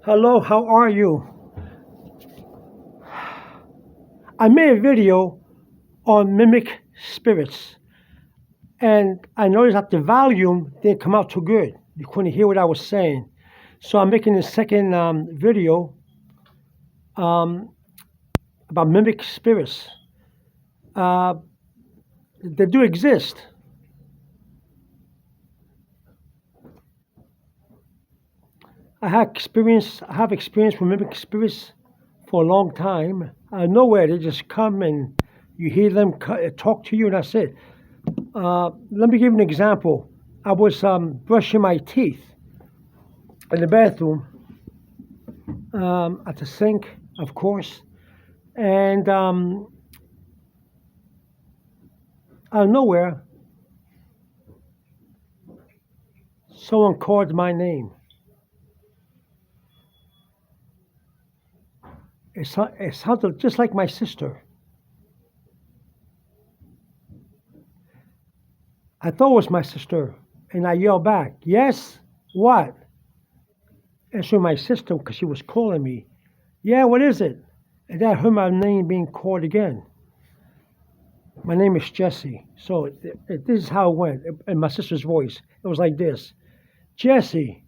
Hello, how are you? I made a video on mimic spirits, and I noticed that the volume didn't come out too good. You couldn't hear what I was saying. So I'm making a second video um, about mimic spirits. Uh, they do exist. I have experience with mimic spirits for a long time. Out of nowhere, they just come and you hear them talk to you, and that's it. Let me give you an example. I was brushing my teeth in the bathroom, at the sink, of course, and out of nowhere, someone called my name. It sounded just like my sister. I thought it was my sister, and I yelled back, "Yes, what?" Answering my sister because she was calling me. "Yeah, what is it?" And then I heard my name being called again. My name is Jesse. So this is how it went in my sister's voice. It was like this, Jesse.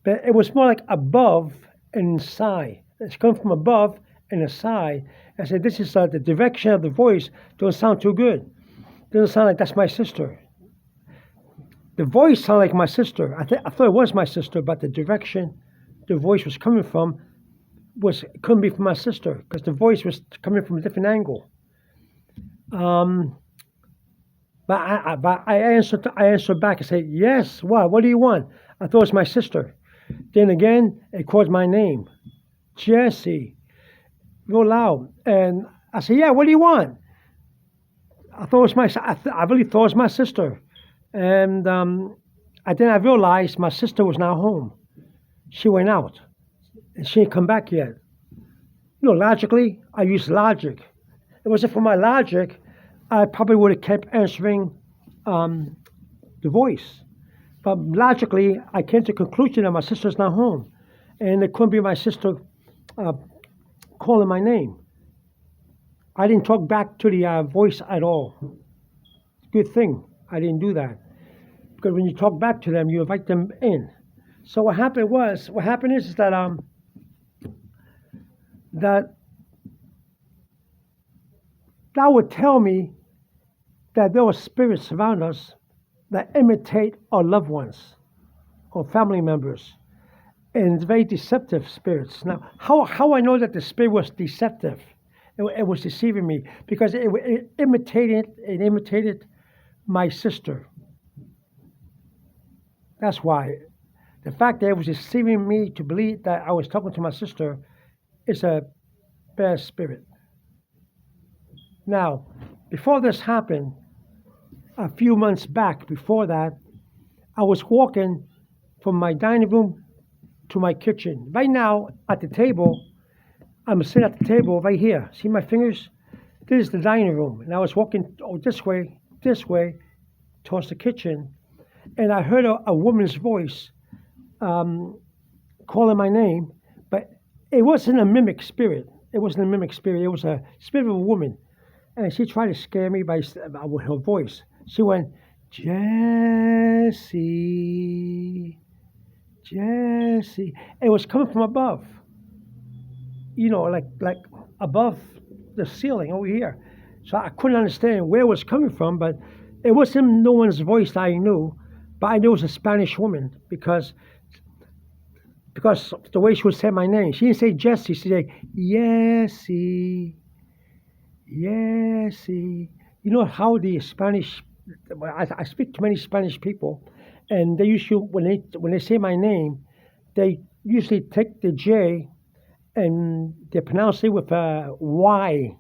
But it was more like above and sigh. It's come from above and a sigh. I said, this is the direction of the voice don't sound too good. Doesn't sound like that's my sister. The voice sounded like my sister. I thought it was my sister, but the direction the voice was coming from couldn't be from my sister because the voice was coming from a different angle. Um, but I answered back and said, yes, what? What do you want? I thought it was my sister. Then again, it called my name, Jesse, real loud. And I said, yeah, what do you want? I thought it was I really thought it was my sister. And I realized my sister was not home. She went out and she didn't come back yet. Logically, I used logic. If it wasn't for my logic, I probably would have kept answering the voice. But logically, I came to the conclusion that my sister's not home. And it couldn't be my sister uh, calling my name. I didn't talk back to the voice at all. Good thing I didn't do that. Because when you talk back to them, you invite them in. So what happened is that would tell me that there were spirits around us that imitate our loved ones or family members, and very deceptive spirits. Now, how I know that the spirit was deceptive? It was deceiving me because it imitated my sister. That's why. The fact that it was deceiving me to believe that I was talking to my sister is a bad spirit. Now, before this happened, a few months back, before that, I was walking from my dining room to my kitchen. Right now, at the table, I'm sitting at the table right here. See my fingers? This is the dining room. And I was walking this way, towards the kitchen. And I heard a woman's voice calling my name, but it wasn't a mimic spirit. It wasn't a mimic spirit. It was a spirit of a woman. And she tried to scare me with her voice. She went, Jesse, Jesse. It was coming from above, like above the ceiling over here. So I couldn't understand where it was coming from, but it wasn't no one's voice that I knew, but I knew it was a Spanish woman because the way she would say my name. She didn't say Jesse, she said, Yesy, Yesy. You know how the Spanish, I speak to many Spanish people, and they usually, when they say my name, they usually take the J and they pronounce it with a Y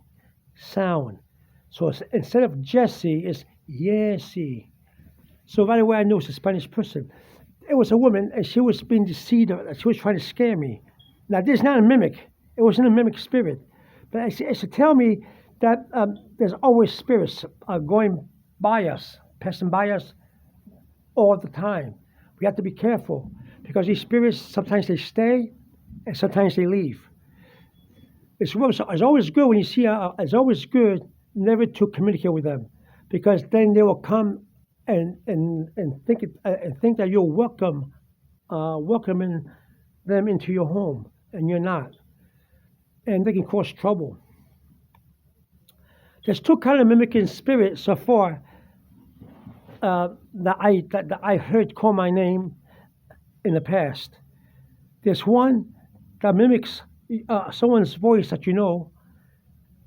sound. So instead of Jesse, it's Yesy. So right away I knew it was a Spanish person. It was a woman, and she was being deceived. She was trying to scare me. Now, this is not a mimic. It wasn't a mimic spirit. But it should tell me that there's always spirits going by us, passing by us all the time. We have to be careful because these spirits, sometimes they stay and sometimes they leave. It's always good when you see. It's always good never to communicate with them, because then they will come and think that you're welcoming them into your home, and you're not, and they can cause trouble. There's two kind of mimicking spirits so far that I heard call my name in the past. There's one that mimics someone's voice that you know,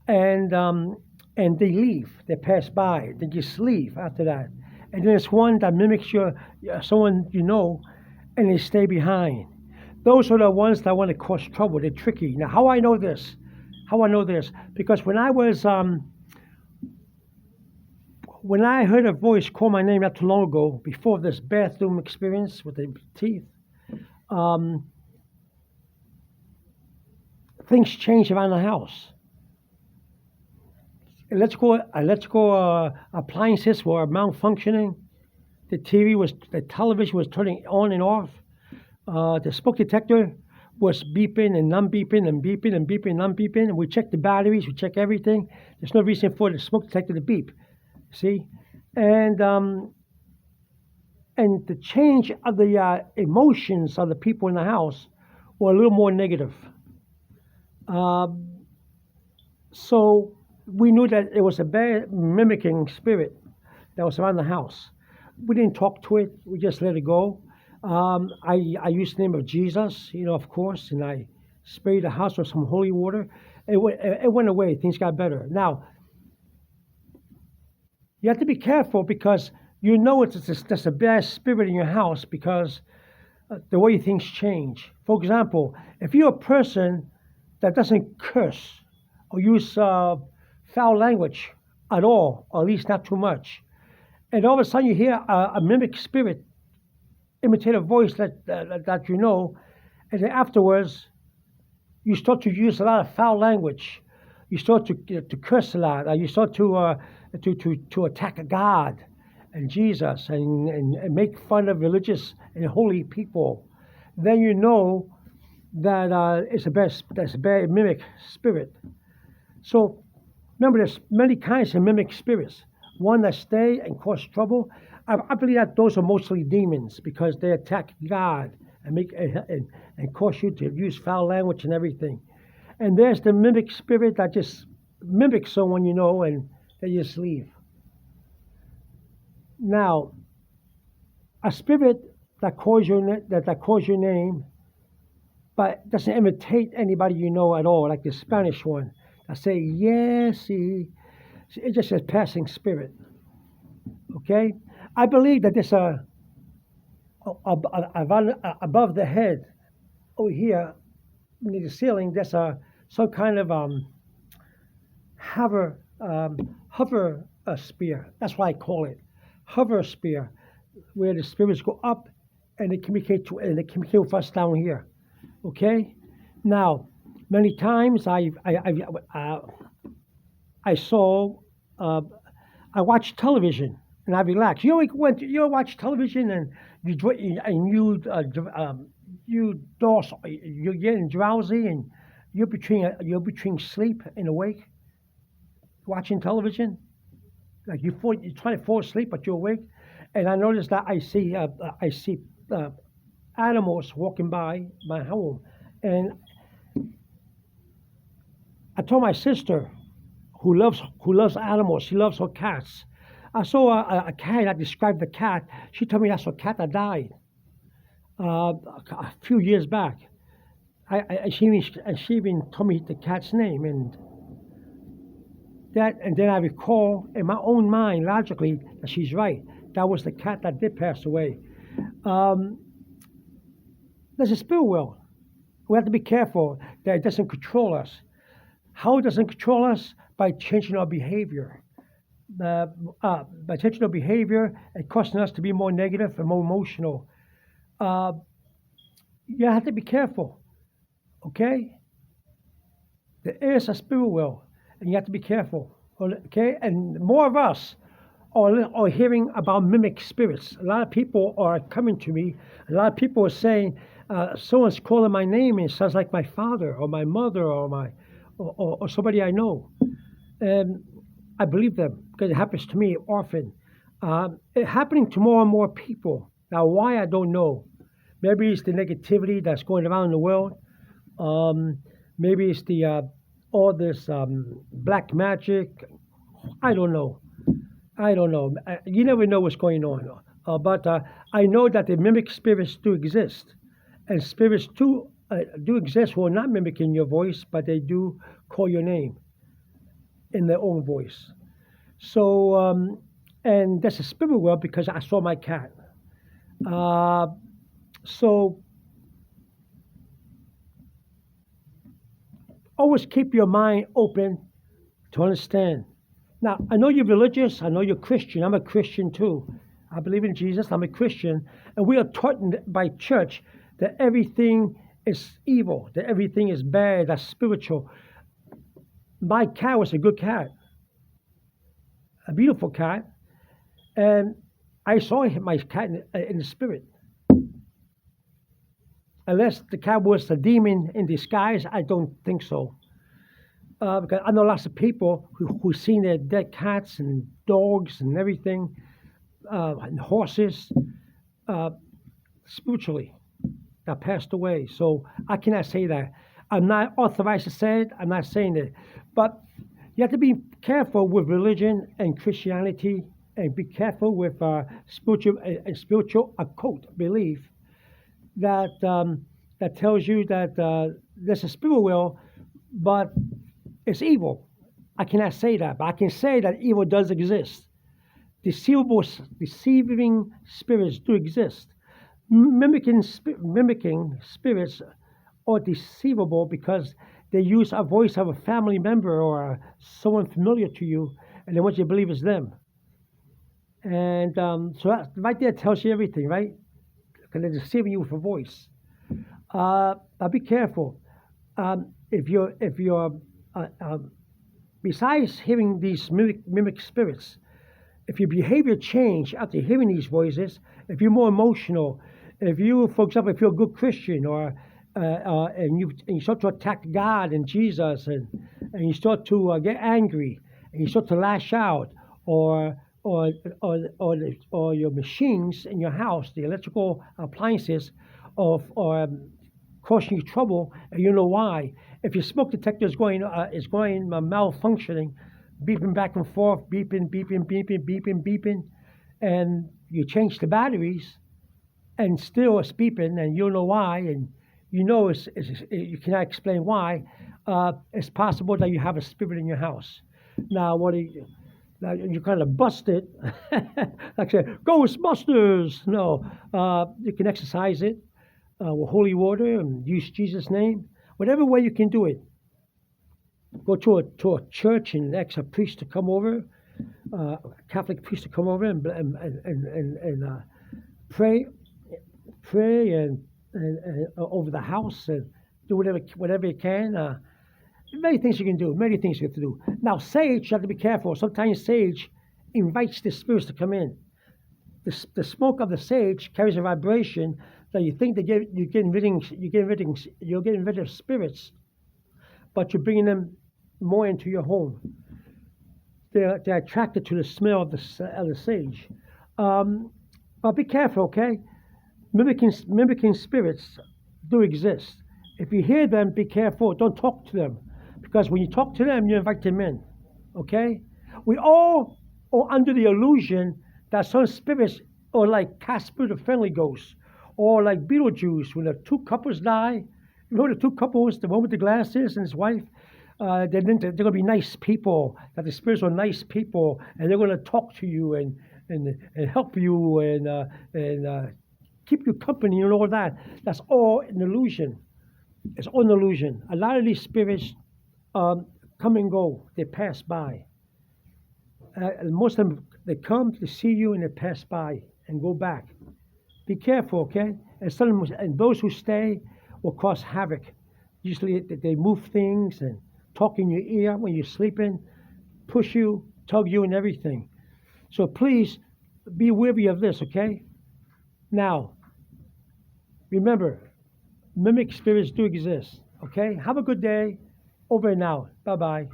and they leave. They pass by. They just leave after that. And then there's one that mimics someone you know, and they stay behind. Those are the ones that want to cause trouble. They're tricky. Now, how I know this? How I know this? Because when I heard a voice call my name not too long ago, before this bathroom experience with the teeth, um, things changed around the house. Electrical appliances were malfunctioning. The television was turning on and off. The smoke detector was beeping and non-beeping and beeping and beeping and non-beeping. And we checked the batteries, we checked everything. There's no reason for the smoke detector to beep. See, and the change of the emotions of the people in the house were a little more negative. So we knew that it was a bad mimicking spirit that was around the house. We didn't talk to it. We just let it go. I used the name of Jesus, of course, and I sprayed the house with some holy water. It went away. Things got better. Now, you have to be careful, because there's a bad spirit in your house, because the way things change. For example, if you're a person that doesn't curse or use foul language at all, or at least not too much, and all of a sudden you hear a mimic spirit imitate a voice that you know, and then afterwards you start to use a lot of foul language. You start to curse a lot. You start to attack God and Jesus and make fun of religious and holy people. Then you know that that's a bad mimic spirit. So remember, there's many kinds of mimic spirits. One that stay and cause trouble. I believe that those are mostly demons, because they attack God and cause you to use foul language and everything. And there's the mimic spirit that just mimics someone you know, and they just leave. Now, a spirit that calls your name, but doesn't imitate anybody you know at all, like the Spanish one. I say, yes, see, it's just a passing spirit. Okay? I believe that there's above the head, over here, near the ceiling, there's some kind of hover spear. That's why I call it hover spear, where the spirits go up and they communicate with us down here. Okay? Now, many times I watch television and I relax. You watch television and you're getting drowsy, and you're between sleep and awake, watching television. Like you're trying to fall asleep, but you're awake. And I noticed that I see animals walking by my home, and I told my sister, who loves animals, she loves her cats. I saw a cat. I described the cat. She told me that's a cat that died a few years back. She even told me the cat's name, and then I recall in my own mind logically that she's right. That was the cat that did pass away. There's a spirit world. We have to be careful that it doesn't control us. How it doesn't control us? By changing our behavior. By changing our behavior and causing us to be more negative and more emotional. You have to be careful. Okay? There is a spirit world, and you have to be careful. Okay? And more of us or hearing about mimic spirits. A lot of people are coming to me. A lot of people are saying, someone's calling my name and it sounds like my father or my mother or somebody I know. And I believe them because it happens to me often. It's happening to more and more people. Now, why, I don't know. Maybe it's the negativity that's going around in the world. Um, Maybe it's the all this black magic. I don't know. I don't know. You never know what's going on. But I know that the mimic spirits do exist, and spirits do exist who are not mimicking your voice, but they do call your name in their own voice. So, and that's a spirit world because I saw my cat. Uh, so always keep your mind open to understand. Now, I know you're religious. I know you're Christian. I'm a Christian too. I believe in Jesus. I'm a Christian. And we are taught by church that everything is evil, that everything is bad, that's spiritual. My cat was a good cat, a beautiful cat. And I saw my cat in the spirit. Unless the cat was a demon in disguise, I don't think so. Because I know lots of people who've seen their dead cats and dogs and everything, and horses, uh, spiritually, that passed away. So I cannot say that. I'm not authorized to say it. I'm not saying it. But you have to be careful with religion and Christianity, and be careful with spiritual occult belief that tells you that there's a spirit world, but it's evil. I cannot say that, but I can say that evil does exist. Deceiving spirits do exist. Mimicking spirits are deceivable because they use a voice of a family member or someone familiar to you, and they want you to believe it's them. And so that right there tells you everything, right? Because they're deceiving you with a voice. But be careful. If you're besides hearing these mimic spirits, if your behavior change after hearing these voices, if you're more emotional, if you, for example, if you're a good Christian, or and you start to attack God and Jesus, and you start to get angry, and you start to lash out, or or your machines in your house, the electrical appliances, or causing you trouble, and you know why. If your smoke detector is going malfunctioning, beeping back and forth, beeping, and you change the batteries, and still it's beeping, and you don't know why, and you know you cannot explain why. It's possible that you have a spirit in your house. Now, now you kind of bust it, like say Ghostbusters. No, you can exercise it with holy water and use Jesus' name. Whatever way you can do it. Go to a church and ask a priest to come over, a Catholic priest to come over and pray, and over the house, and do whatever you can. Many things you can do. Many things you have to do. Now, sage, you have to be careful. Sometimes sage invites the spirits to come in. The smoke of the sage carries a vibration that you think you're getting rid of spirits, but you're bringing them more into your home. They're attracted to the smell of the sage. But be careful, okay? Mimicking spirits do exist. If you hear them, be careful. Don't talk to them, because when you talk to them, you invite them in. Okay? We all are under the illusion that some spirits are like Casper the Friendly Ghost, or like Beetlejuice when the two couples die. You know the two couples, the one with the glasses and his wife. They're going to be nice people. That the spirits are nice people, and they're going to talk to you and help you and keep you company and all that. That's all an illusion. It's all an illusion. A lot of these spirits come and go. They pass by. And most of them, they come to see you and they pass by and go back. Be careful, okay? And those who stay will cause havoc. Usually they move things and talk in your ear when you're sleeping, push you, tug you, and everything. So please be wary of this, okay? Now, remember, mimic spirits do exist, okay? Have a good day. Over and out. Bye bye.